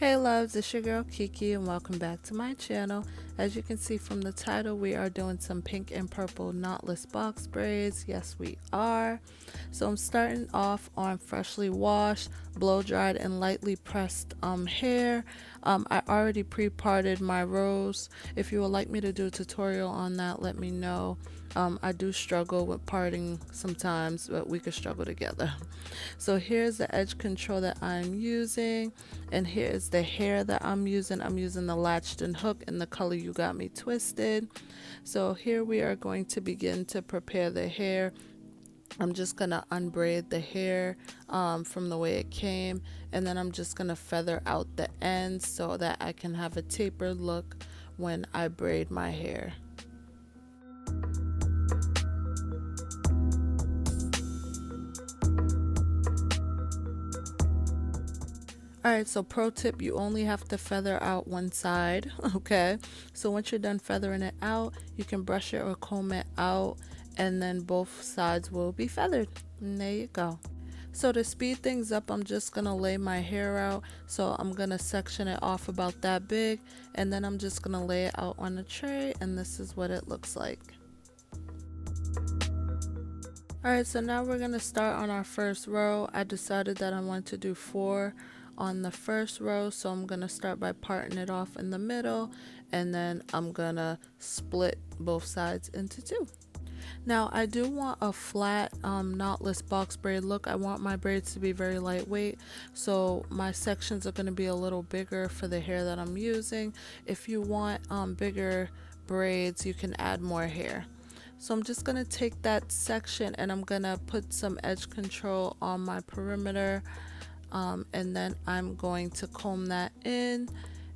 Hey loves, it's your girl Kiki and welcome back to my channel. As you can see from the title, we are doing some pink and purple knotless box braids. Yes, we are. So I'm starting off on freshly washed, blow dried and lightly pressed hair. I already pre-parted my rows. If you would like me to do a tutorial on that, let me know. I do struggle with parting sometimes, but we could struggle together. So here's the edge control that I'm using, and here's the hair that I'm using. I'm using the Latched and Hooked in the color You Got Me Twisted. So here we are going to begin to prepare the hair. I'm just gonna unbraid the hair from the way it came, and then I'm just gonna feather out the ends so that I can have a tapered look when I braid my hair. Alright, so pro tip, you only have to feather out one side, okay? So once you're done feathering it out, you can brush it or comb it out, and then both sides will be feathered. And there you go. So to speed things up, I'm just going to lay my hair out. So I'm going to section it off about that big, and then I'm just going to lay it out on a tray, and this is what it looks like. Alright, so now we're going to start on our first row. I decided that I want to do 4 on the first row, so I'm going to start by parting it off in the middle, and then I'm going to split both sides into 2. Now I do want a flat knotless box braid look. I want my braids to be very lightweight, so my sections are going to be a little bigger for the hair that I'm using. If you want bigger braids, you can add more hair. So I'm just going to take that section and I'm going to put some edge control on my perimeter, and then I'm going to comb that in,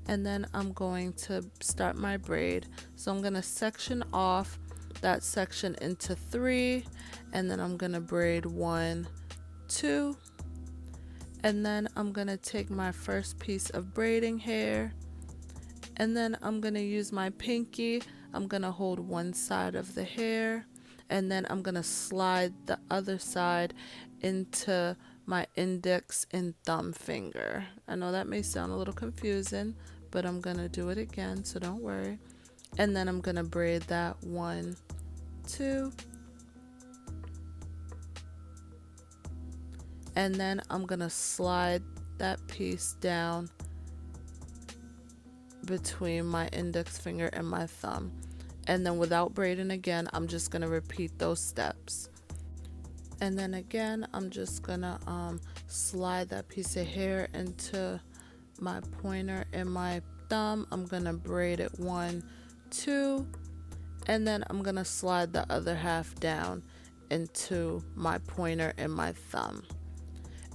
and then I'm going to start my braid. So I'm going to section off that section into 3, and then I'm going to braid 1, 2, and then I'm going to take my first piece of braiding hair, and then I'm going to use my pinky. I'm going to hold one side of the hair, and then I'm going to slide the other side into my index and thumb finger. I know that may sound a little confusing, but I'm going to do it again, so don't worry. And then I'm going to braid that 1, 2, and then I'm going to slide that piece down between my index finger and my thumb, and then without braiding again, I'm just going to repeat those steps. And then again, I'm just going to slide that piece of hair into my pointer and my thumb. I'm going to braid it 1, 2, and then I'm going to slide the other half down into my pointer and my thumb.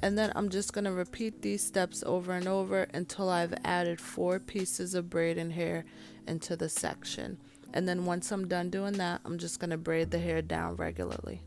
And then I'm just going to repeat these steps over and over until I've added 4 pieces of braiding hair into the section. And then once I'm done doing that, I'm just going to braid the hair down regularly.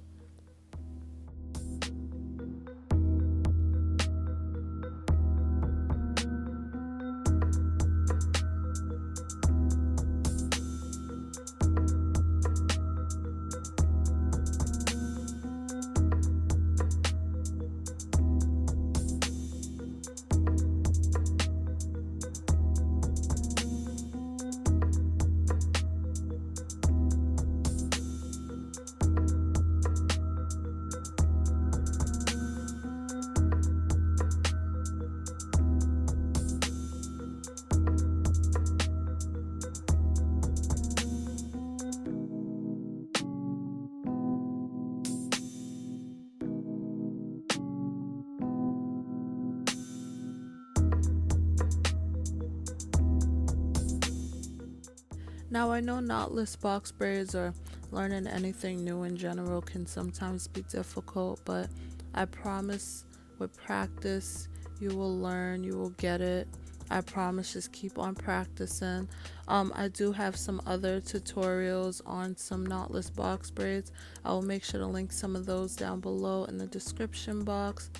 Now I know knotless box braids or learning anything new in general can sometimes be difficult, but I promise with practice you will learn, you will get it. I promise, just keep on practicing. I do have some other tutorials on some knotless box braids. I will make sure to link some of those down below in the description box.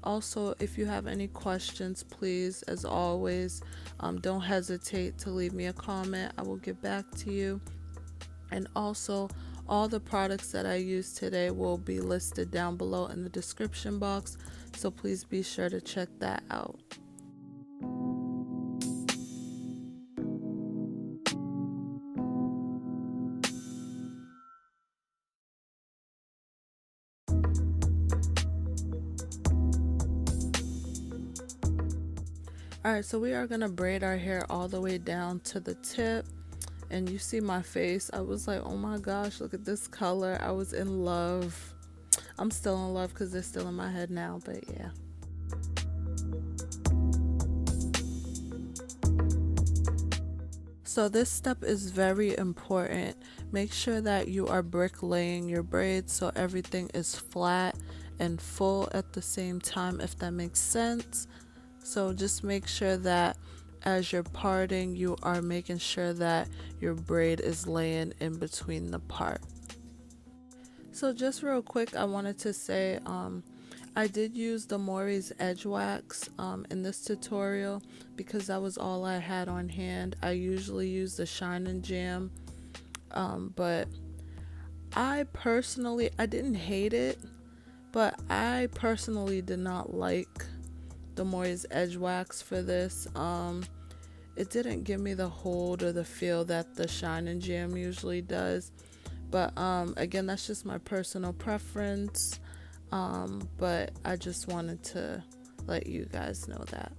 Also, if you have any questions, please, as always, don't hesitate to leave me a comment. I will get back to you. And also, all the products that I use today will be listed down below in the description box, so please be sure to check that out. Alright, so we are going to braid our hair all the way down to the tip. And you see my face. I was like, oh my gosh, look at this color. I was in love. I'm still in love because they're still in my head now, but yeah. So this step is very important. Make sure that you are bricklaying your braids so everything is flat and full at the same time, if that makes sense. So just make sure that as you're parting, you are making sure that your braid is laying in between the part. So just real quick, I wanted to say I did use the Ombré's edge wax in this tutorial because that was all I had on hand. I usually use the Shine and Jam, but I didn't hate it, but I personally did not like the Ombré's edge wax for this. It didn't give me the hold or the feel that the Shine and Jam usually does. But again, that's just my personal preference. But I just wanted to let you guys know that.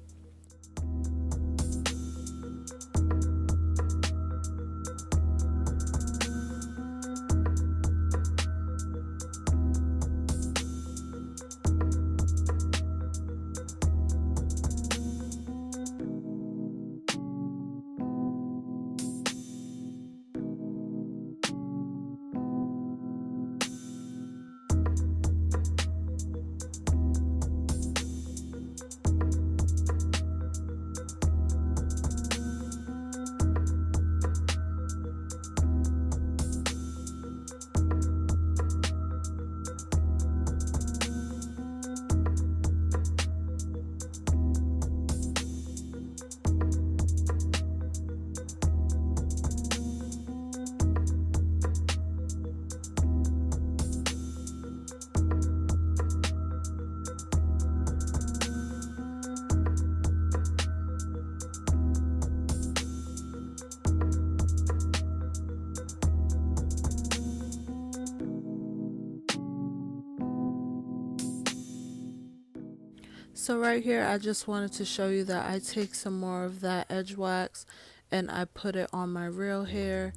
So right here, I just wanted to show you that I take some more of that edge wax and I put it on my real hair,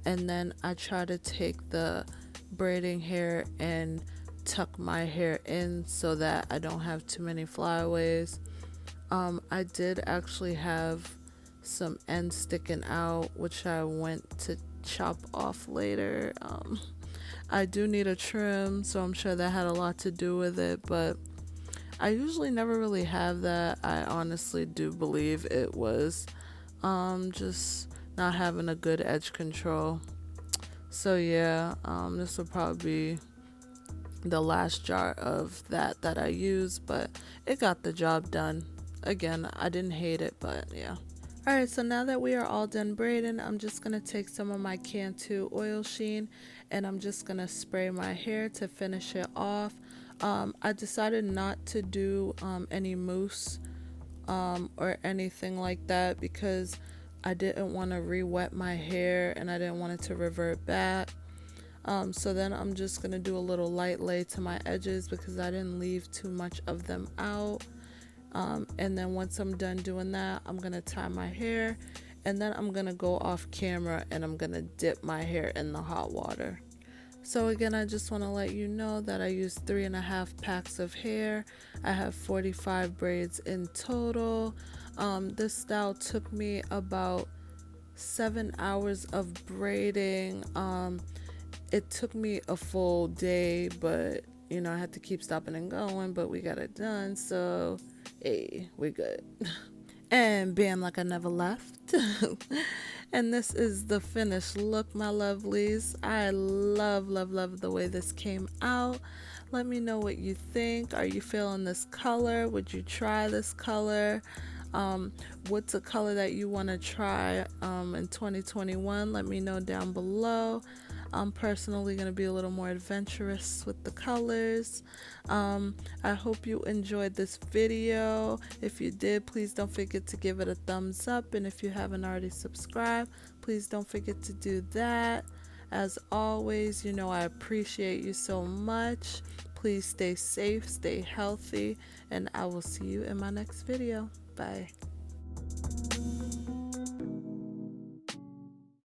and then I try to take the braiding hair and tuck my hair in so that I don't have too many flyaways. I did actually have some ends sticking out, which I went to chop off later. I do need a trim, so I'm sure that had a lot to do with it, but I usually never really have that. I honestly do believe it was just not having a good edge control. So yeah, this will probably be the last jar of that I used, but it got the job done. Again, I didn't hate it, but yeah. Alright, so now that we are all done braiding, I'm just going to take some of my Cantu oil sheen and I'm just going to spray my hair to finish it off. I decided not to do any mousse or anything like that because I didn't want to re-wet my hair and I didn't want it to revert back. So then I'm just going to do a little light lay to my edges because I didn't leave too much of them out. And then once I'm done doing that, I'm going to tie my hair and then I'm going to go off camera and I'm going to dip my hair in the hot water. So again, I just want to let you know that I used 3.5 packs of hair. I have 45 braids in total. This style took me about 7 hours of braiding. It took me a full day, but you know, I had to keep stopping and going, but we got it done, so hey, we good. And bam, like I never left. And this is the finished look, my lovelies. I love the way this came out. Let me know what you think. Are you feeling this color? Would you try this color? What's a color that you want to try in 2021? Let me know down below. I'm personally going to be a little more adventurous with the colors. I hope you enjoyed this video. If you did, please don't forget to give it a thumbs up. And if you haven't already subscribed, please don't forget to do that. As always, you know I appreciate you so much. Please stay safe, stay healthy, and I will see you in my next video. Bye.